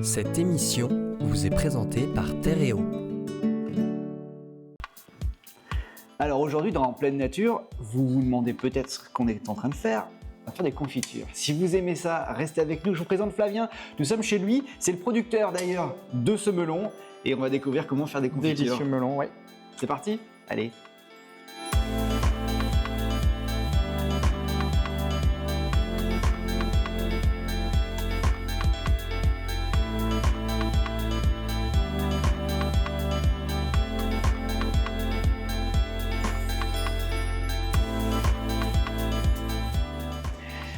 Cette émission vous est présentée par Terreo. Alors aujourd'hui, dans En pleine nature, vous vous demandez peut-être ce qu'on est en train de faire. On va faire des confitures. Si vous aimez ça, restez avec nous. Je vous présente Flavien. Nous sommes chez lui. C'est le producteur d'ailleurs de ce melon. Et on va découvrir comment faire des confitures. Délicieux melon, ouais. C'est parti ? Allez.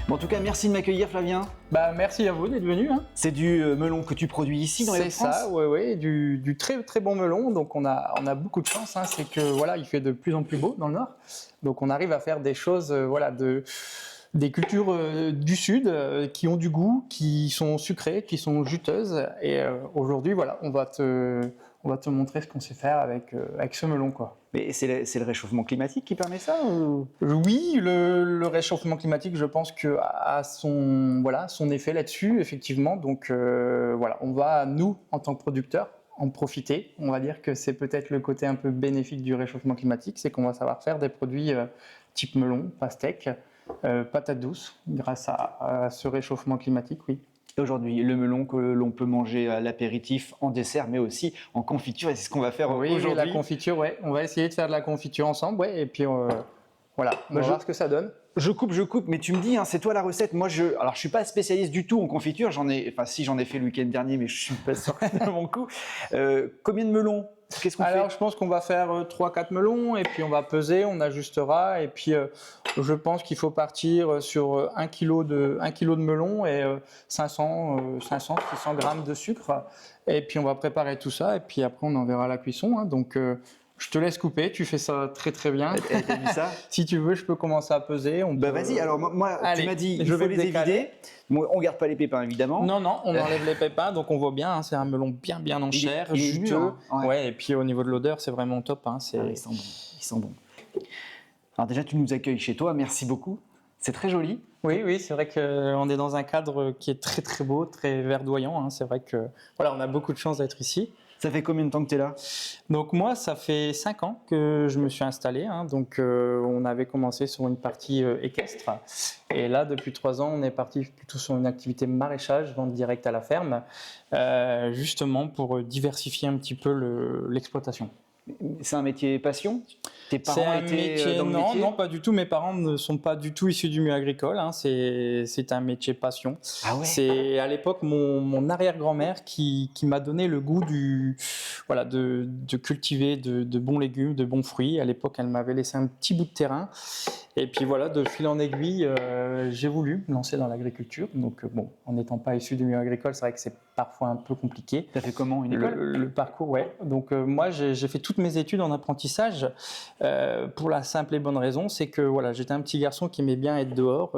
Bon, en tout cas, merci de m'accueillir, Flavien. Merci à vous d'être venu. Hein. C'est du melon que tu produis ici dans les Hauts-de-France ? C'est ça, ouais, du très très bon melon. Donc on a beaucoup de chance. Hein. C'est que voilà, il fait de plus en plus beau dans le nord. Donc on arrive à faire des choses, des cultures du sud qui ont du goût, qui sont sucrées, qui sont juteuses. Et aujourd'hui, voilà, on va te montrer ce qu'on sait faire avec ce melon, quoi. Mais c'est le réchauffement climatique qui permet ça ou... Oui, le réchauffement climatique, je pense que a son effet là-dessus, effectivement. Donc on va, nous, en tant que producteurs, en profiter. On va dire que c'est peut-être le côté un peu bénéfique du réchauffement climatique, c'est qu'on va savoir faire des produits type melon, pastèque, patates douces, grâce à ce réchauffement climatique, oui. Aujourd'hui, le melon que l'on peut manger à l'apéritif, en dessert, mais aussi en confiture, et c'est ce qu'on va faire aujourd'hui. Oui, la confiture, ouais. On va essayer de faire de la confiture ensemble, ouais, et puis on va voir ce que ça donne. Je coupe, mais tu me dis, hein, c'est toi la recette. Moi, je suis pas spécialiste du tout en confiture. J'en ai fait le week-end dernier, mais je suis pas sorti de mon coup. Combien de melons ? Qu'est-ce qu'on fait ? Alors, je pense qu'on va faire 3-4 melons, et puis on va peser, on ajustera, et puis je pense qu'il faut partir sur 1 kg de melon et 500-600 grammes de sucre. Et puis on va préparer tout ça, et puis après on enverra à la cuisson. Hein, donc je te laisse couper, tu fais ça très très bien. T'as vu ça ? Si tu veux, je peux commencer à peser. Vas-y, alors moi, Allez, tu m'as dit, il je faut vais les évider. Bon, on garde pas les pépins, évidemment. Non, on enlève les pépins, donc on voit bien, hein, c'est un melon bien en chair, juteux. Mûr, hein. Ouais, et puis au niveau de l'odeur, c'est vraiment top. Hein, il sent bon. Alors déjà, tu nous accueilles chez toi, merci beaucoup. C'est très joli. Oui, c'est vrai qu'on est dans un cadre qui est très très beau, très verdoyant. Hein. C'est vrai que on a beaucoup de chance d'être ici. Ça fait combien de temps que tu es là ? Donc moi, ça fait 5 ans que je me suis installé. Hein. Donc on avait commencé sur une partie équestre. Et là, depuis 3 ans, on est parti plutôt sur une activité maraîchage, vente directe à la ferme, justement pour diversifier un petit peu l'exploitation. C'est un métier passion ? Tes parents étaient dans le métier ? Non, pas du tout. Mes parents ne sont pas du tout issus du milieu agricole. Hein. C'est un métier passion. Ah ouais. C'est à l'époque mon arrière-grand-mère qui m'a donné le goût de cultiver de bons légumes, de bons fruits. À l'époque, elle m'avait laissé un petit bout de terrain. Et puis de fil en aiguille, j'ai voulu me lancer dans l'agriculture. Donc en n'étant pas issu du milieu agricole, c'est vrai que c'est parfois un peu compliqué. T'as fait comment, une école ? Le parcours, ouais. Donc moi, j'ai fait toutes mes études en apprentissage pour la simple et bonne raison, c'est que j'étais un petit garçon qui aimait bien être dehors.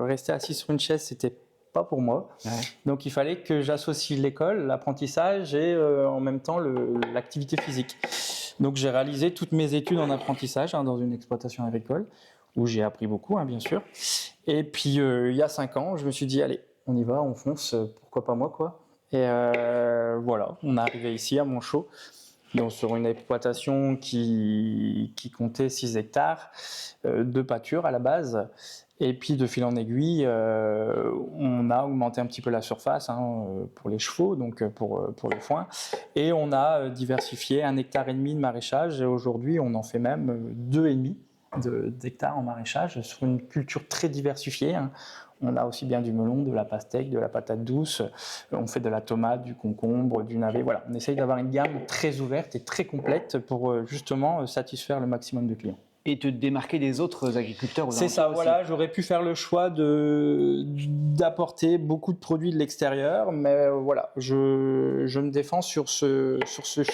Rester assis sur une chaise, c'était pas pour moi. Ouais. Donc il fallait que j'associe l'école, l'apprentissage et en même temps l'activité physique. Donc j'ai réalisé toutes mes études en apprentissage dans une exploitation agricole où j'ai appris beaucoup, hein, bien sûr. Et puis il y a 5 ans, je me suis dit allez, on y va, on fonce, pourquoi pas moi, quoi. Et on est arrivé ici à Montchaux, donc sur une exploitation qui comptait 6 hectares de pâture à la base. Et puis de fil en aiguille, on a augmenté un petit peu la surface pour les chevaux, donc pour le foin. Et on a diversifié 1,5 hectare de maraîchage. Et aujourd'hui, on en fait même 2,5 d'hectares en maraîchage sur une culture très diversifiée. Hein. On a aussi bien du melon, de la pastèque, de la patate douce. On fait de la tomate, du concombre, du navet. Voilà, on essaye d'avoir une gamme très ouverte et très complète pour justement satisfaire le maximum de clients. Et te démarquer des autres agriculteurs. C'est ça, j'aurais pu faire le choix d'apporter beaucoup de produits de l'extérieur, mais je me défends sur ce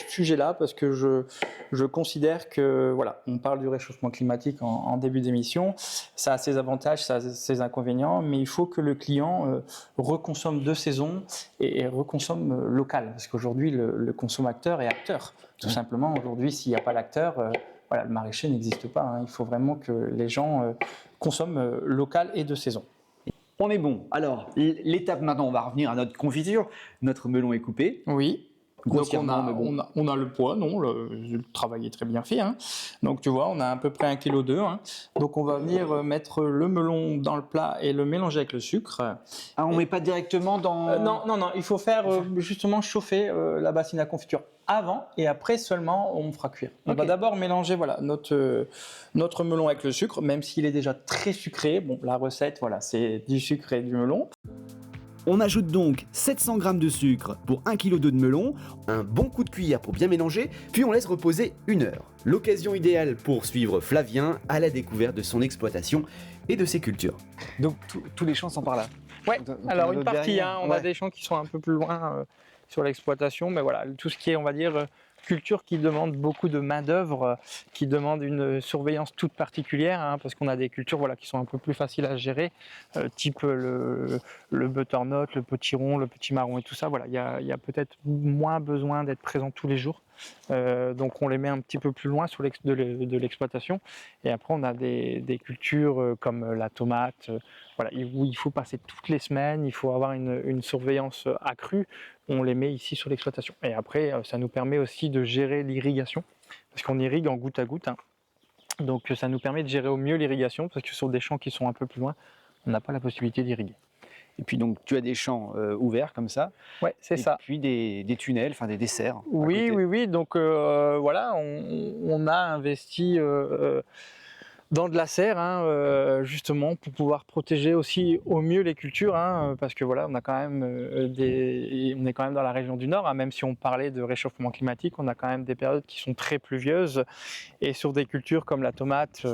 sujet-là parce que je considère que on parle du réchauffement climatique en début d'émission, ça a ses avantages, ça a ses inconvénients, mais il faut que le client reconsomme de saison et reconsomme local, parce qu'aujourd'hui le consommateur est acteur, tout simplement. Aujourd'hui, s'il n'y a pas l'acteur, le maraîcher n'existe pas. Hein. Il faut vraiment que les gens consomment local et de saison. On est bon. Alors, l'étape maintenant, on va revenir à notre confiture. Notre melon est coupé. Oui. Donc Grossièrement, mais bon. on a le poids, non, le travail est très bien fait. Hein. Donc tu vois, on a à peu près 1,2 kg. Hein. Donc on va venir mettre le melon dans le plat et le mélanger avec le sucre. Ah, on ne met pas directement dans... Non, il faut faire justement chauffer la bassine à confiture avant et après seulement on fera cuire. On va d'abord mélanger voilà, notre melon avec le sucre, même s'il est déjà très sucré. Bon, la recette, voilà, c'est du sucre et du melon. On ajoute donc 700 g de sucre pour 1 kg de melon, un bon coup de cuillère pour bien mélanger, puis on laisse reposer 1 heure. L'occasion idéale pour suivre Flavien à la découverte de son exploitation et de ses cultures. Donc tous les champs sont par là. Ouais, Donc, alors on a une d'autres partie, derrière. on a des champs qui sont un peu plus loin sur l'exploitation, mais voilà, tout ce qui est, on va dire, culture qui demande beaucoup de main-d'œuvre, qui demande une surveillance toute particulière, hein, parce qu'on a des cultures voilà, qui sont un peu plus faciles à gérer, type le butternut, le potiron, le petit marron et tout ça. Voilà, il y a peut-être moins besoin d'être présent tous les jours. Donc on les met un petit peu plus loin de l'exploitation. Et après on a des cultures comme la tomate, voilà, où il faut passer toutes les semaines, il faut avoir une surveillance accrue. On les met ici sur l'exploitation. Et après ça nous permet aussi de gérer l'irrigation, parce qu'on irrigue en goutte à goutte. Hein. Donc ça nous permet de gérer au mieux l'irrigation, parce que sur des champs qui sont un peu plus loin, on n'a pas la possibilité d'irriguer. Et puis donc tu as des champs ouverts comme ça. Ouais, c'est ça. Et puis des tunnels, enfin des desserts. Oui. Donc voilà, on a investi dans de la serre, hein, justement pour pouvoir protéger aussi au mieux les cultures, hein, parce que voilà, on a quand même on est quand même dans la région du Nord, hein, même si on parlait de réchauffement climatique, on a quand même des périodes qui sont très pluvieuses, et sur des cultures comme la tomate.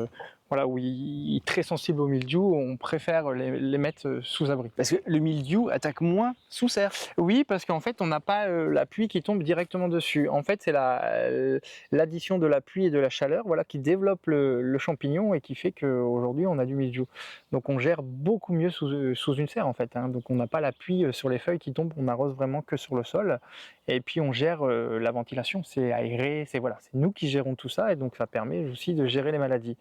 Voilà, où il est très sensible au mildiou, on préfère les mettre sous abri. Parce que le mildiou attaque moins sous serre. Oui, parce qu'en fait, on n'a pas la pluie qui tombe directement dessus. En fait, c'est l'addition de la pluie et de la chaleur voilà, qui développe le champignon et qui fait qu'aujourd'hui, on a du mildiou. Donc, on gère beaucoup mieux sous une serre, en fait. Hein. Donc, on n'a pas la pluie sur les feuilles qui tombent, on n'arrose vraiment que sur le sol. Et puis, on gère la ventilation, c'est aéré, c'est nous qui gérons tout ça. Et donc, ça permet aussi de gérer les maladies.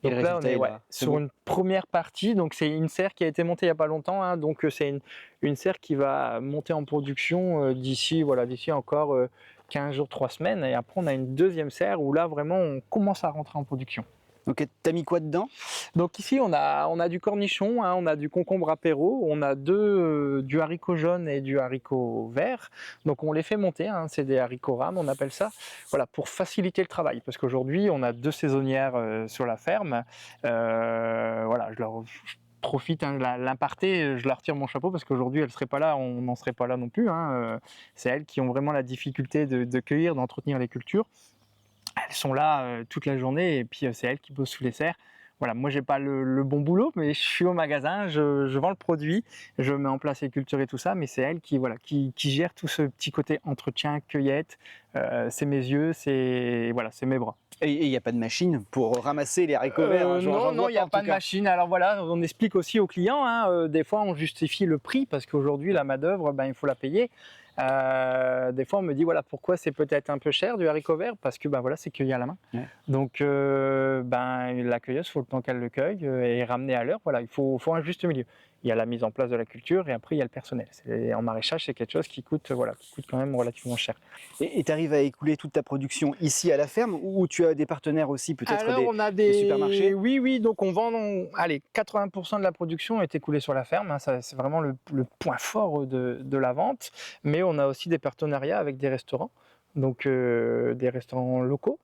Donc là, on est sur une première partie. Donc, c'est une serre qui a été montée il n'y a pas longtemps. Hein. Donc, c'est une serre qui va monter en production d'ici encore 15 jours, 3 semaines. Et après, on a une deuxième serre où là, vraiment, on commence à rentrer en production. Donc, tu as mis quoi dedans? Donc ici, on a du cornichon, hein, on a du concombre apéro, on a du haricot jaune et du haricot vert. Donc on les fait monter, hein, c'est des haricots rames, on appelle ça, voilà, pour faciliter le travail. Parce qu'aujourd'hui, on a 2 saisonnières sur la ferme. Voilà, je profite hein, de l'imparter, je leur tire mon chapeau parce qu'aujourd'hui, elles ne seraient pas là, on n'en serait pas là non plus. Hein. C'est elles qui ont vraiment la difficulté de cueillir, d'entretenir les cultures. Elles sont là toute la journée et puis c'est elles qui bossent sous les serres. Voilà, moi j'ai pas le bon boulot, mais je suis au magasin, je vends le produit, je mets en place les cultures et tout ça, mais c'est elles qui gèrent tout ce petit côté entretien, cueillette. C'est mes yeux, c'est mes bras. Et il n'y a pas de machine pour ramasser les haricots verts? Non, il n'y a pas de machine. Alors voilà, on explique aussi aux clients, hein, des fois on justifie le prix parce qu'aujourd'hui la main d'œuvre, il faut la payer. Des fois on me dit voilà pourquoi c'est peut-être un peu cher du haricot vert parce que voilà c'est cueilli à la main. Ouais. Donc la cueilleuse faut le temps qu'elle le cueille et ramener à l'heure. Voilà, il faut un juste milieu. Il y a la mise en place de la culture et après il y a le personnel. En maraîchage c'est quelque chose qui coûte quand même relativement cher. Et tu arrives à écouler toute ta production ici à la ferme ou tu as des partenaires aussi peut-être? Alors on a des supermarchés. Oui, donc on vend. Allez, 80% de la production est écoulée sur la ferme. Hein, ça, c'est vraiment le point fort de la vente. Mais on a aussi des partenariats avec des restaurants, donc des restaurants locaux.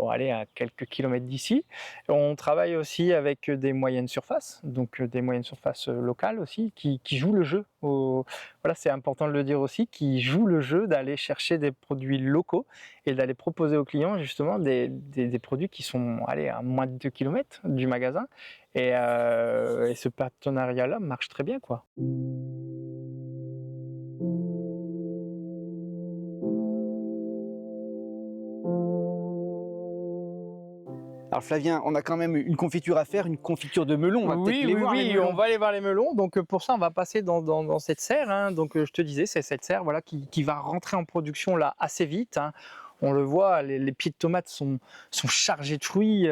Aller à quelques kilomètres d'ici. On travaille aussi avec des moyennes surfaces, donc des moyennes surfaces locales aussi, qui jouent le jeu. Voilà, c'est important de le dire aussi, qui jouent le jeu d'aller chercher des produits locaux et d'aller proposer aux clients justement des produits qui sont à moins de 2 km du magasin. Et ce partenariat-là marche très bien, quoi. Alors Flavien, on a quand même une confiture à faire, une confiture de melon. On va peut-être les voir. Oui, on va aller voir les melons. Donc pour ça, on va passer dans cette serre. Hein. Donc je te disais, c'est cette serre qui va rentrer en production là assez vite. Hein. On le voit, les pieds de tomates sont chargés de fruits.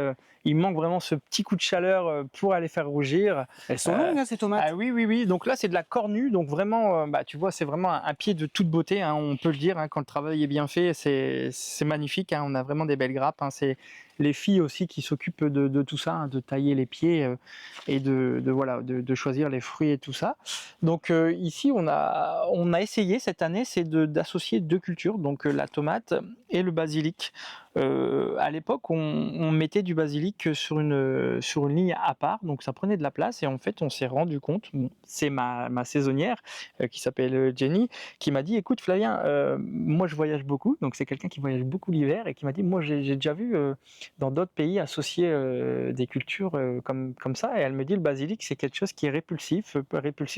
il manque vraiment ce petit coup de chaleur pour aller faire rougir. Elles sont longues, hein, ces tomates. Ah oui, oui, oui. Donc là, c'est de la cornue. Donc vraiment, tu vois, c'est vraiment un pied de toute beauté, hein, on peut le dire. Hein, quand le travail est bien fait, c'est magnifique. Hein, on a vraiment des belles grappes. Hein, c'est les filles aussi qui s'occupent de tout ça, hein, de tailler les pieds et de choisir les fruits et tout ça. Donc ici, on a essayé cette année, c'est d'associer deux cultures, donc la tomate et le basilic. À l'époque, on mettait du basilic sur une ligne à part, donc ça prenait de la place. Et en fait, on s'est rendu compte, c'est ma saisonnière qui s'appelle Jenny, qui m'a dit, écoute Flavien, moi je voyage beaucoup, donc c'est quelqu'un qui voyage beaucoup l'hiver et qui m'a dit, moi j'ai déjà vu dans d'autres pays associer des cultures comme ça. Et elle me dit, le basilic, c'est quelque chose qui est répulsif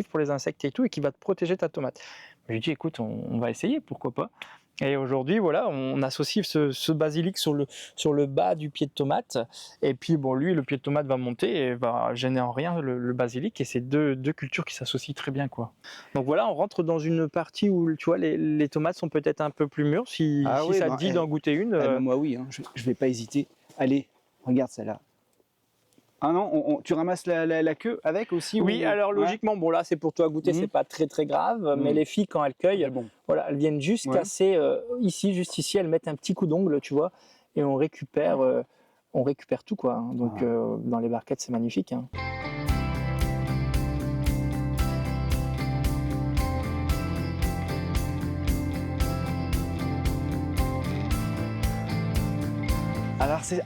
pour les insectes et tout, et qui va te protéger ta tomate. Je lui ai dit, écoute, on va essayer, pourquoi pas. Et aujourd'hui, voilà, on associe ce basilic sur le bas du pied de tomate. Et puis, bon, lui, le pied de tomate va monter et va gêner en rien le basilic. Et c'est deux cultures qui s'associent très bien, quoi. Donc voilà, on rentre dans une partie où, tu vois, les tomates sont peut-être un peu plus mûres. Si ça te dit d'en goûter une. Moi, oui, hein, je vais pas hésiter. Allez, regarde celle-là. Ah non, tu ramasses la queue avec aussi? Oui, alors logiquement, bon là c'est pour toi goûter, c'est pas très très grave, mais les filles quand elles cueillent, voilà, elles viennent juste casser juste ici, elles mettent un petit coup d'ongle, tu vois, et on récupère tout quoi. Hein. Donc dans les barquettes c'est magnifique. Hein. Alors c'est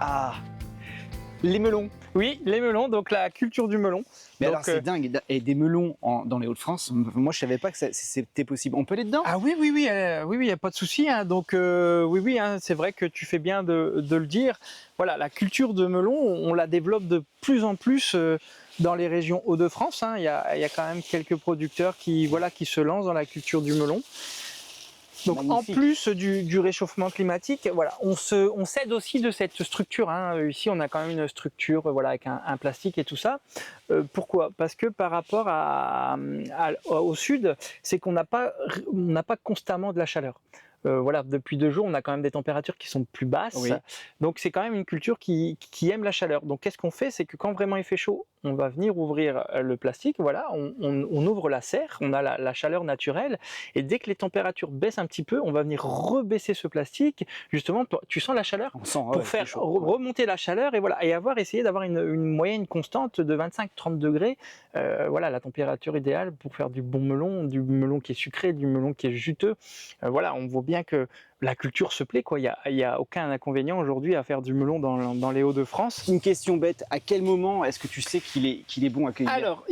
les melons. Oui, les melons, donc la culture du melon. Mais donc, alors c'est dingue, et des melons dans les Hauts-de-France, moi je savais pas que c'était possible. On peut aller dedans? Ah oui, il n'y a pas de souci. Hein. Donc oui, hein, c'est vrai que tu fais bien de le dire. Voilà, la culture de melon, on la développe de plus en plus dans les régions Hauts-de-France. Hein. Il y a quand même quelques producteurs qui se lancent dans la culture du melon. Donc magnifique. En plus du réchauffement climatique, voilà, on s'aide aussi de cette structure. Hein. Ici, on a quand même une structure, voilà, avec un plastique et tout ça. Pourquoi? Parce que par rapport au sud, c'est qu'on n'a pas constamment de la chaleur. Voilà, depuis 2 jours, on a quand même des températures qui sont plus basses. Oui. Donc c'est quand même une culture qui aime la chaleur. Donc qu'est-ce qu'on fait? C'est que quand vraiment il fait chaud, on va venir ouvrir le plastique, voilà, on ouvre la serre, on a la chaleur naturelle, et dès que les températures baissent un petit peu, on va venir rebaisser ce plastique, justement, tu sens la chaleur, pour faire remonter la chaleur, et voilà, et essayer d'avoir une moyenne constante de 25-30 degrés, voilà, la température idéale pour faire du melon qui est sucré, du melon qui est juteux, voilà, on voit bien que la culture se plaît, quoi. Il y a aucun inconvénient aujourd'hui à faire du melon dans les Hauts-de-France. Une question bête, à quel moment est-ce que tu sais qu'il est bon à cueillir? Alors,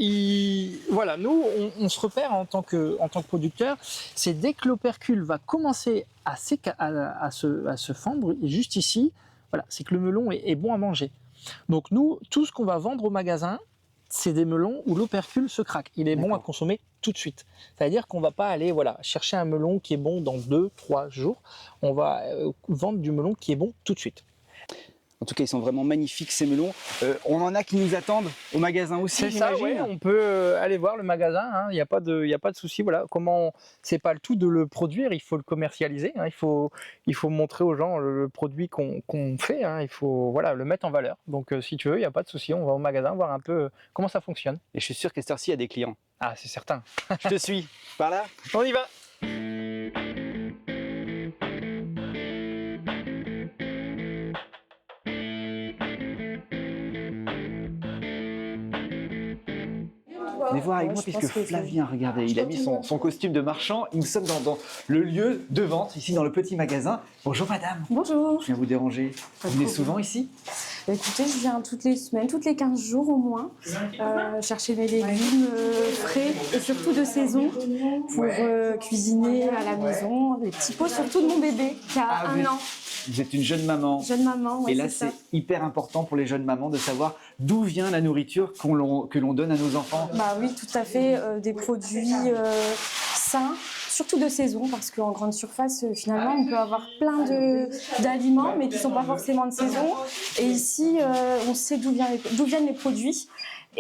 voilà, nous, on se repère en tant que producteur, c'est dès que l'opercule va commencer à se fendre, et juste ici, voilà, c'est que le melon est bon à manger. Donc nous, tout ce qu'on va vendre au magasin, c'est des melons où l'opercule se craque. Il est bon à consommer tout de suite. C'est-à-dire qu'on ne va pas aller chercher un melon qui est bon dans 2-3 jours. On va vendre du melon qui est bon tout de suite. En tout cas, ils sont vraiment magnifiques ces melons. On en a qui nous attendent au magasin aussi. C'est ça, oui. On peut aller voir le magasin. Hein. Il n'y a pas de souci. Voilà, c'est pas le tout de le produire. Il faut le commercialiser. Hein. Il faut montrer aux gens le produit qu'on fait. Hein. Il faut le mettre en valeur. Donc, si tu veux, il n'y a pas de souci. On va au magasin voir un peu comment ça fonctionne. Et je suis sûr qu'à cette heure-ci, il y a des clients. Ah, c'est certain. Je te suis. Par là. On y va. Venez voir avec moi, puisque Flavien, regardez, il a mis son costume de marchand. Nous sommes dans le lieu de vente, ici dans le petit magasin. Bonjour madame. Bonjour. Je viens vous déranger. Vous venez souvent ici? Écoutez, je viens toutes les semaines, toutes les 15 jours au moins, chercher mes légumes frais et surtout de saison pour cuisiner à la maison. Les petits pots, surtout de mon bébé qui a 1 an. Vous êtes une jeune maman. Jeune maman, oui. Et là, c'est hyper important pour les jeunes mamans de savoir d'où vient la nourriture que l'on donne à nos enfants. Bah oui, tout à fait. Des produits sains, surtout de saison, parce qu'en grande surface, finalement, on peut avoir plein d'aliments, mais qui ne sont pas forcément de saison. Et ici, on sait d'où viennent les produits.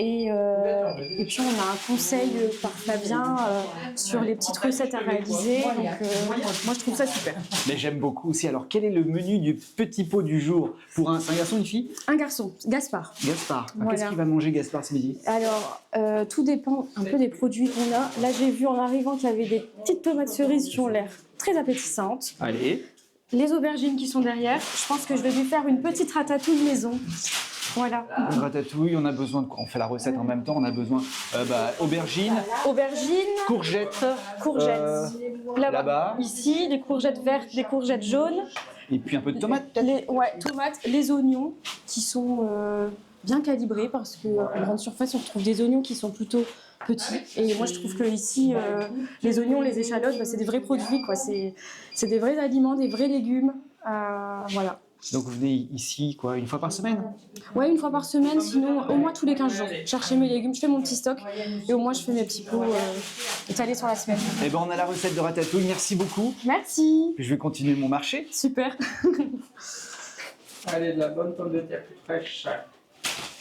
Et puis on a un conseil par Flavien sur les petites recettes à réaliser. Donc moi je trouve ça super. Mais j'aime beaucoup aussi. Alors quel est le menu du petit pot du jour pour c'est un garçon ou une fille? Un garçon, Gaspard. Gaspard. Voilà. Qu'est-ce qu'il va manger Gaspard ce midi? Alors, tout dépend un peu des produits qu'on a. Là, j'ai vu en arrivant qu'il y avait des petites tomates cerises qui ont l'air très appétissantes. Allez. Les aubergines qui sont derrière. Je pense que je vais lui faire une petite ratatouille maison. Voilà. Une ratatouille, on a besoin de quoi? On fait la recette en même temps. On a besoin aubergines, Aubergines, courgettes. courgettes. Là-bas. Ici, des courgettes vertes, des courgettes jaunes. Et puis un peu de tomates peut-être. Ouais, tomates, les oignons qui sont bien calibrés parce qu'en grande surface, on retrouve des oignons qui sont plutôt petits. Et moi, je trouve que ici, les oignons, les échalotes, c'est des vrais produits, quoi. C'est des vrais aliments, des vrais légumes. Voilà. Donc vous venez ici quoi, une fois par semaine? Ouais, une fois par semaine, sinon au moins tous les 15 jours. Chercher mes légumes, je fais mon petit stock et au moins je fais mes petits pots étalés sur la semaine. Eh ben on a la recette de ratatouille, merci beaucoup. Merci. Je vais continuer mon marché. Super. Allez, de la bonne pomme de terre toute fraîche.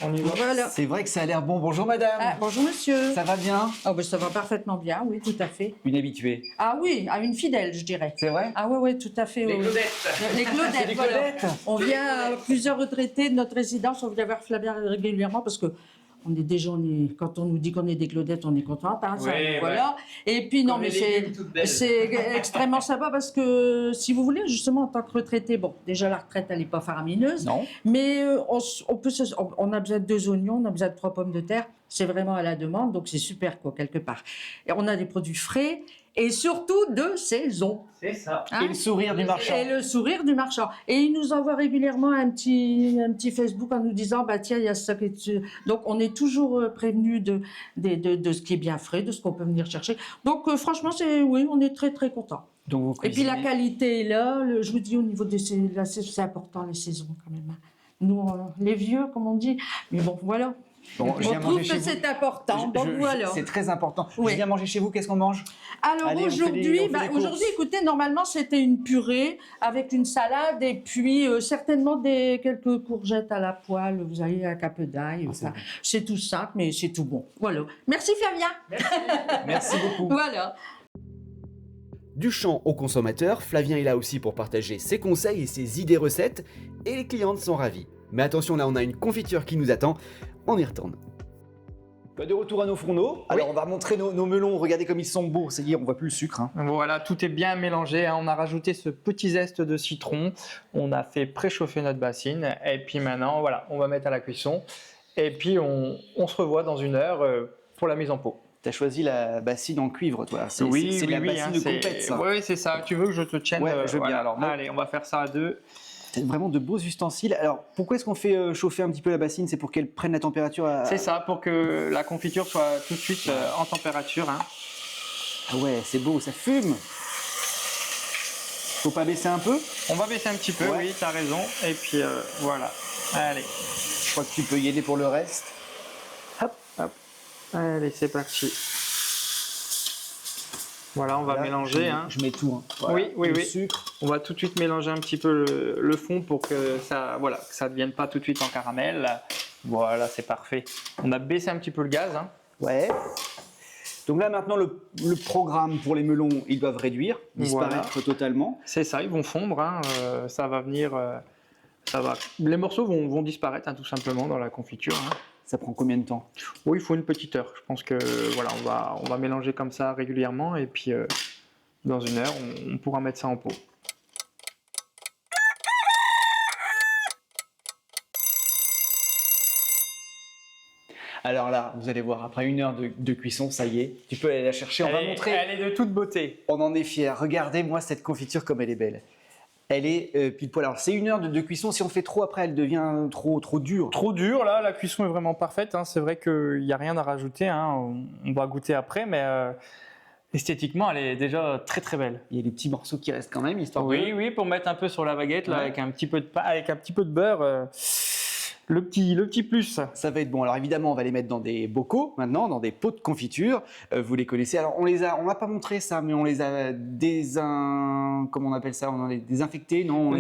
On y va. Voilà. C'est vrai que ça a l'air bon. Bonjour madame. Ah, bonjour monsieur. Ça va bien? Oh, ben, ça va parfaitement bien, oui, tout à fait. Une habituée. Ah oui, une fidèle, je dirais. C'est vrai? Ah oui, tout à fait. Les oui. Claudettes. Les Claudettes, Les voilà. Claudettes. On vient, plusieurs retraités de notre résidence, on vient voir Flavien régulièrement parce que quand on nous dit qu'on est des Claudettes, on est contente. Hein, ça, Ouais, voilà. Et puis non, Comme mais les légumes toutes belles. c'est extrêmement sympa parce que si vous voulez, justement, en tant que retraité, bon, déjà la retraite, elle n'est pas faramineuse. Non. Mais on a besoin de 2 oignons, on a besoin de 3 pommes de terre. C'est vraiment à la demande, donc c'est super, quoi, quelque part. Et on a des produits frais et surtout de saison. C'est ça. Hein. Et le sourire du marchand. Et le sourire du marchand. Et il nous envoie régulièrement un petit Facebook en nous disant, bah tiens, il y a ça qui est dessus. Donc on est toujours prévenu de ce qui est bien frais, de ce qu'on peut venir chercher. Donc franchement, oui, on est très très contents. Donc vous Et puis la cuisinez. qualité est là. Je vous dis, au niveau c'est important, les saisons quand même. Nous, les vieux, comme on dit. Mais bon, voilà. Bon, je On viens trouve manger que chez vous. c'est important. Donc voilà. C'est très important. Oui. Je viens manger chez vous, qu'est-ce qu'on mange? Alors Allez, on fait aujourd'hui, les courses. écoutez, normalement c'était une purée avec une salade et puis certainement quelques courgettes à la poêle. Vous avez un peu d'ail. Enfin, c'est tout simple, mais c'est tout bon. Voilà. Merci Flavien. Merci beaucoup. Voilà. Du champ au consommateur, Flavien est là aussi pour partager ses conseils et ses idées recettes, et les clientes sont ravies. Mais attention, là on a une confiture qui nous attend, on y retourne. De retour à nos fourneaux. Alors on va montrer nos melons, regardez comme ils sont beaux, c'est-à-dire on voit plus le sucre. Hein. Voilà, tout est bien mélangé, hein. On a rajouté ce petit zeste de citron, on a fait préchauffer notre bassine, et puis maintenant, voilà, on va mettre à la cuisson, et puis on se revoit dans 1 heure pour la mise en pot. T'as choisi la bassine en cuivre, toi. C'est de la bassine hein, de compète, ça. Oui, c'est ça. Tu veux que je te tienne? Ouais, je veux bien. Alors, moi- allez, on va faire ça à 2. C'est vraiment de beaux ustensiles. Alors, pourquoi est-ce qu'on fait chauffer un petit peu la bassine? C'est pour qu'elle prenne la température à... C'est ça, pour que la confiture soit tout de suite en température. Hein. Ah ouais, c'est beau, ça fume. Faut pas baisser un peu? On va baisser un petit peu, Ouais. oui, tu as raison. Et puis voilà. Allez, Je crois que tu peux y aller pour le reste. hop, hop. Allez, c'est parti. Voilà, on va Là, mélanger. Hein. Je mets tout. Hein. Voilà. Oui, oui, Le oui. sucre. On va tout de suite mélanger un petit peu le fond pour que ça ne devienne pas tout de suite en caramel. Voilà, c'est parfait. On a baissé un petit peu le gaz. Hein. Ouais. Donc là, maintenant, le programme pour les melons, ils doivent réduire, disparaître totalement. C'est ça, ils vont fondre. Hein. Ça va venir. Les morceaux vont disparaître, hein, tout simplement, dans la confiture. Hein. Ça prend combien de temps? Oui, il faut une petite heure. Je pense que voilà, on va mélanger comme ça régulièrement et puis dans 1 heure, on pourra mettre ça en pot. Alors là, vous allez voir, après 1 heure de cuisson, ça y est, tu peux aller la chercher. On va montrer. Elle est de toute beauté. On en est fiers. Regardez-moi cette confiture comme elle est belle. Elle est pile poil. Alors c'est 1 heure de cuisson. Si on fait trop après, elle devient trop dure. Trop dur, là, la cuisson est vraiment parfaite. Hein. C'est vrai qu'il n'y a rien à rajouter. Hein. On va goûter après, mais esthétiquement, elle est déjà très très belle. Il y a des petits morceaux qui restent quand même, histoire Oui, pour mettre un peu sur la baguette, là, Ouais. avec un petit peu de beurre. le petit plus. Ça va être bon. Alors évidemment, on va les mettre dans des bocaux maintenant, dans des pots de confiture. Vous les connaissez. Alors on n'a pas montré ça, mais on les a comment on appelle ça? On les désinfectés? Non, on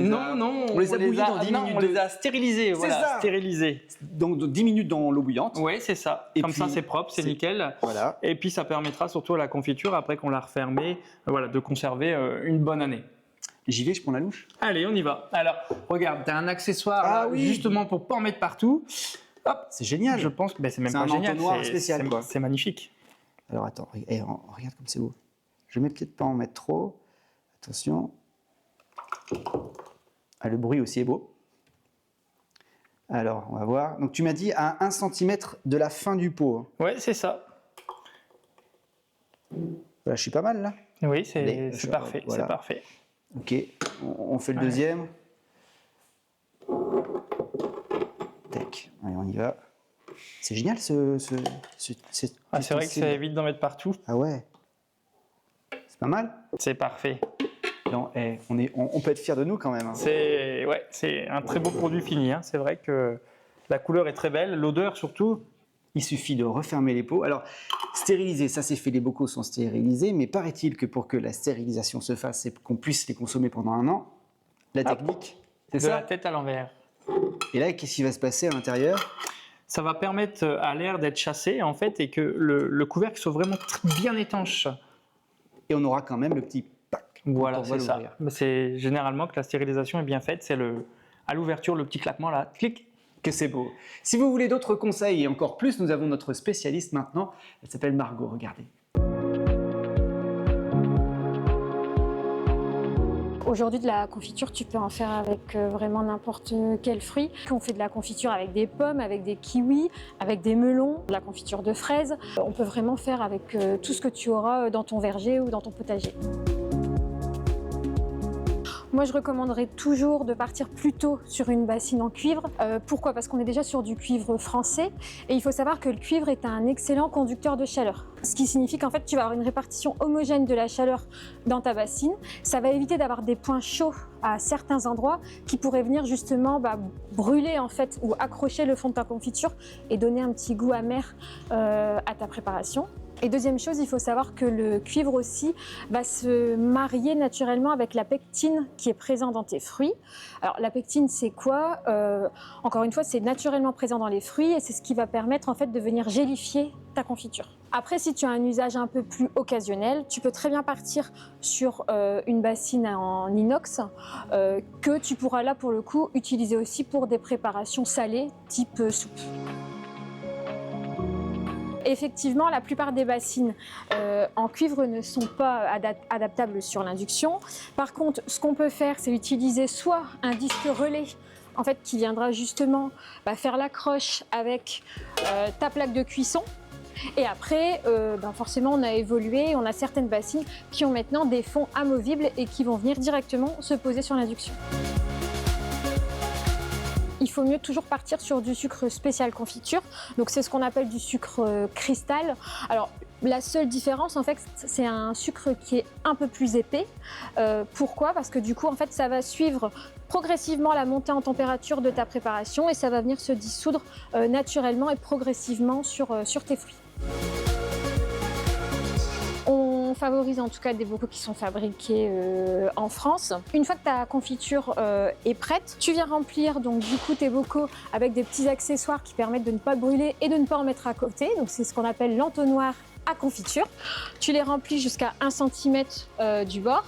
les a bouillis dans 10 minutes. On les a stérilisés. Voilà, ça. Stérilisés. Donc 10 minutes dans l'eau bouillante. Oui, c'est ça. Et Comme puis, ça, c'est propre, c'est nickel. Voilà. Et puis ça permettra surtout à la confiture, après qu'on l'a refermée, de conserver une bonne année. J'y vais, je prends la louche. Allez, on y va. Alors, regarde, tu as un accessoire là, oui. justement pour pas en mettre partout. Hop, C'est génial. je pense que c'est même C'est pas un génial. entonnoir spécial, quoi. C'est magnifique. Alors attends, regarde comme c'est beau. Je vais peut-être pas en mettre trop. Attention. Ah, le bruit aussi est beau. Alors, on va voir. Donc tu m'as dit à 1 cm de la fin du pot. Ouais, c'est ça. Là, je suis pas mal là. Oui, Allez, c'est parfait. voilà. C'est parfait. Ok, on fait le deuxième. Tac, allez, on y va. C'est génial c'est vrai que ça évite d'en mettre partout. Ah ouais. C'est pas mal. C'est parfait. Non, on peut être fiers de nous quand même. Hein. C'est un très beau produit fini. Hein. C'est vrai que la couleur est très belle, l'odeur surtout. Il suffit de refermer les pots. Alors, stériliser, ça c'est fait, les bocaux sont stérilisés, mais paraît-il que pour que la stérilisation se fasse et qu'on puisse les consommer pendant 1 an, la technique, c'est De la ça. tête à l'envers. Et là, qu'est-ce qui va se passer à l'intérieur? Ça va permettre à l'air d'être chassé en fait et que le couvercle soit vraiment bien étanche. Et on aura quand même le petit pack. Voilà, quand on va c'est ça. l'ouvrir. Mais c'est généralement que la stérilisation est bien faite. C'est à l'ouverture, le petit claquement là, clic. Que c'est beau. Si vous voulez d'autres conseils et encore plus, nous avons notre spécialiste maintenant. Elle s'appelle Margot, regardez. Aujourd'hui, de la confiture, tu peux en faire avec vraiment n'importe quel fruit. On fait de la confiture avec des pommes, avec des kiwis, avec des melons, de la confiture de fraises. On peut vraiment faire avec tout ce que tu auras dans ton verger ou dans ton potager. Moi, je recommanderais toujours de partir plutôt sur une bassine en cuivre. Pourquoi? Parce qu'on est déjà sur du cuivre français et il faut savoir que le cuivre est un excellent conducteur de chaleur. Ce qui signifie qu'en fait, tu vas avoir une répartition homogène de la chaleur dans ta bassine. Ça va éviter d'avoir des points chauds à certains endroits qui pourraient venir justement brûler en fait ou accrocher le fond de ta confiture et donner un petit goût amer à ta préparation. Et deuxième chose, il faut savoir que le cuivre aussi va se marier naturellement avec la pectine qui est présente dans tes fruits. Alors la pectine, c'est quoi? Encore une fois, c'est naturellement présent dans les fruits et c'est ce qui va permettre en fait de venir gélifier ta confiture. Après, si tu as un usage un peu plus occasionnel, tu peux très bien partir sur une bassine en inox que tu pourras là pour le coup utiliser aussi pour des préparations salées type soupe. Effectivement, la plupart des bassines en cuivre ne sont pas adaptables sur l'induction. Par contre, ce qu'on peut faire, c'est utiliser soit un disque relais en fait, qui viendra justement faire l'accroche avec ta plaque de cuisson. Et après, forcément, on a évolué, on a certaines bassines qui ont maintenant des fonds amovibles et qui vont venir directement se poser sur l'induction. Il faut mieux toujours partir sur du sucre spécial confiture. Donc c'est ce qu'on appelle du sucre cristal. Alors la seule différence en fait, c'est un sucre qui est un peu plus épais. Pourquoi? Parce que du coup en fait ça va suivre progressivement la montée en température de ta préparation et ça va venir se dissoudre naturellement et progressivement sur tes fruits. On favorise en tout cas des bocaux qui sont fabriqués en France. Une fois que ta confiture est prête, tu viens remplir donc du coup tes bocaux avec des petits accessoires qui permettent de ne pas brûler et de ne pas en mettre à côté. Donc c'est ce qu'on appelle l'entonnoir à confiture. Tu les remplis jusqu'à 1 cm du bord.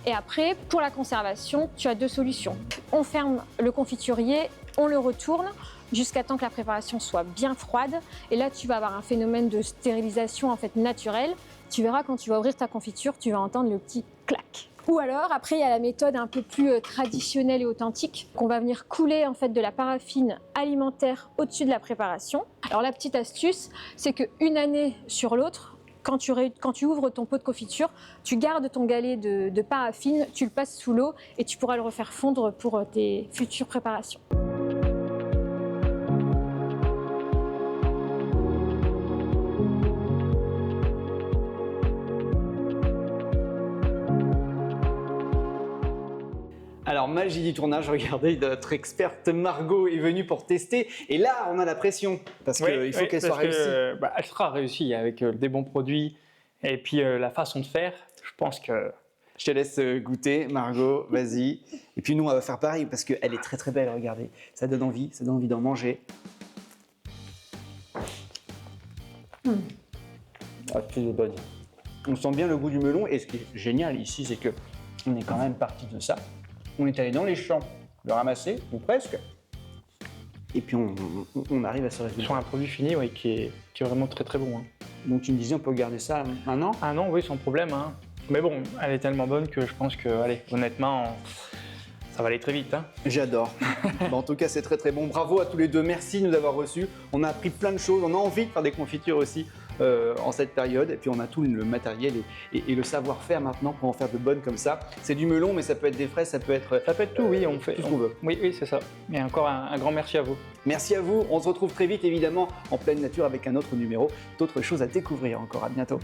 Et après, pour la conservation, tu as 2 solutions. On ferme le confiturier, on le retourne jusqu'à temps que la préparation soit bien froide. Et là, tu vas avoir un phénomène de stérilisation en fait naturel. Tu verras quand tu vas ouvrir ta confiture, tu vas entendre le petit clac. Ou alors, après, il y a la méthode un peu plus traditionnelle et authentique, qu'on va venir couler en fait de la paraffine alimentaire au-dessus de la préparation. Alors la petite astuce, c'est qu'une année sur l'autre, quand tu ouvres ton pot de confiture, tu gardes ton galet de paraffine, tu le passes sous l'eau et tu pourras le refaire fondre pour tes futures préparations. Alors, magie du tournage, regardez, notre experte Margot est venue pour tester. Et là, on a la pression, parce qu'il faut qu'elle soit réussie. Elle sera réussie avec des bons produits et puis la façon de faire. Je pense que... Je te laisse goûter, Margot, vas-y. Et puis nous, on va faire pareil, parce qu'elle est très très belle, regardez. Ça donne envie d'en manger. Ah, c'est bonne. On sent bien le goût du melon, et ce qui est génial ici, c'est que on est quand même parti de ça. On est allé dans les champs, le ramasser, ou presque. Et puis on arrive à ce résultat. Sur un produit fini, oui, qui est vraiment très très bon. Hein. Donc tu me disais, on peut garder ça un an? Un an, oui, sans problème. Hein. Mais bon, elle est tellement bonne que je pense que, allez, honnêtement, ça va aller très vite. Hein. J'adore. En tout cas, c'est très très bon. Bravo à tous les deux. Merci de nous avoir reçus. On a appris plein de choses. On a envie de faire des confitures aussi en cette période. Et puis on a tout le matériel et le savoir-faire maintenant pour en faire de bonnes comme ça. C'est du melon, mais ça peut être des fraises, ça peut être tout, oui, on fait tout ce qu'on veut. Oui, c'est ça. Et encore un grand merci à vous. Merci à vous. On se retrouve très vite, évidemment, en pleine nature avec un autre numéro, d'autres choses à découvrir encore. À bientôt.